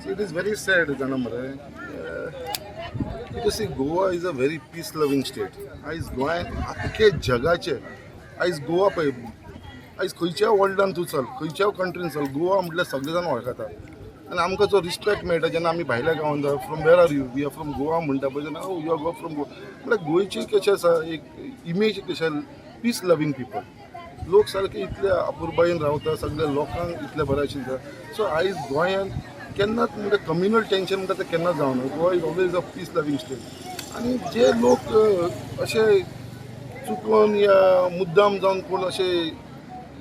So it is very sad, Janamare. Because see, Goa is a very peace-loving state. आयज गोंयान आख्खे जगाचे आयज गोवा पळय आयज खंयच्या वर्ल्डान तूं चल खंयच्या कंट्रीन चल गोवा म्हटल्यार सगळे जाण वळखता आनी आमकां जो रिस्पेक्ट मेळटा जेन्ना आमी भायल्या गांवांत from where are we are from Goa म्हणटा पळय जेन्ना you are go from Goa म्हटल्यार गोंयची कशें आसा एक इमेज कशें पीस लवींग पीपल लोक सारके इतले अपुरबायेन रावता सगळ्या लोकांक इतले बरें आशिल्ले सो आयज गोंयान केन्नाच म्हणजे कम्युनल टेन्शन म्हणटा तें केन्नाच जावना Goa is always a peace loving state आनी जे लोक अशे चुकून या मुद्दाम जावन कोण अशे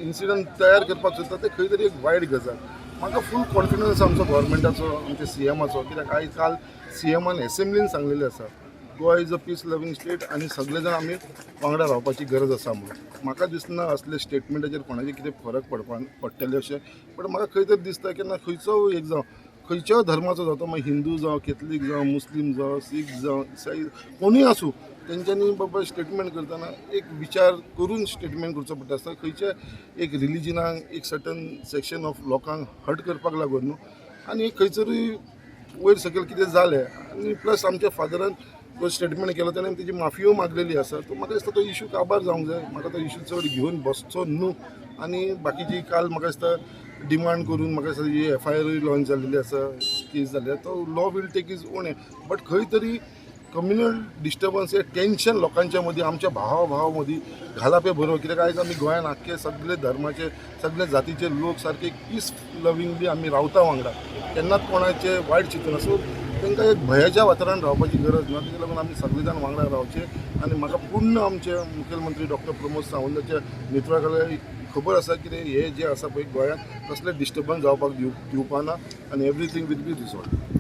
इन्सिडंट तयार करपाक सोदता ते खंय तरी एक वायट गजाल म्हाका फूल कॉन्फिडन्स आमचो गव्हर्मेंटाचो आमच्या सीएमाचो कित्याक आयज काल सीएमान एसेंब्लीन सांगलेलें आसा Goa is a peace loving state आनी सगळे जाण आमी वांगडा रावपाची गरज आसा म्हणून म्हाका दिसना असले स्टेटमेंटाचेर कोणाचे कितें फरक पडटले अशें पण म्हाका खंय तरी दिसता केन्ना खंयचो एक जावं खंयच्याय धर्माचो जावं तो मागीर हिंदू जावं कॅथलीक जावं मुस्लीम जावं सीख जावं इसाई कोणूय आसूं तेंच्यांनी बाबा स्टेटमेंट करतना एक विचार करून स्टेटमेंट करचो पडटा आसता खंयच्या एक रिलिजनाक एक सर्टन सेक्शन ऑफ लोकांक हर्ट करपाक लागून न्हू आनी खंयसरूय वयर सकयल कितें जालें आनी प्लस आमच्या फादरान तो स्टेटमेंट केलो तेणें तेजी माफियो मागलेली आसा तो म्हाका दिसता तो इशू काबार जावंक जाय म्हाका तो इशू चड घेवन बसचो न्हू आनी बाकीची काल म्हाका दिसता डिमांड करून म्हाका दिसता जी FIR लॉन्च जाल्लेली आसा केस जाल्ली तो law will take its own but खंय तरी कम्युनल डिस्टर्बन्स हे टेन्शन लोकांच्या मदीं आमच्या भावा मदीं घालप हे बरोबर कित्याक आयज आमी गोंयान आख्खे सगळे धर्माचे सगळे जातीचे लोक सारके पीस लवींगली आमी रावता वांगडा केन्नाच कोणाचे वायट चिंतना सो तांकां एक भयाच्या वातावरण रावपाची गरज ना ताका लागून आमी सगळे जाण वांगडा रावचे आनी म्हाका पूर्ण आमचे मुखेलमंत्री डॉक्टर प्रमोद सावंताच्या नेतृत्वाखाली खबर आसा की हे जे आसा पळय गोंयांत कसले डिस्टर्बन्स जावपाक दिवपाना आनी एवरीथींग वील बी रिजॉल्व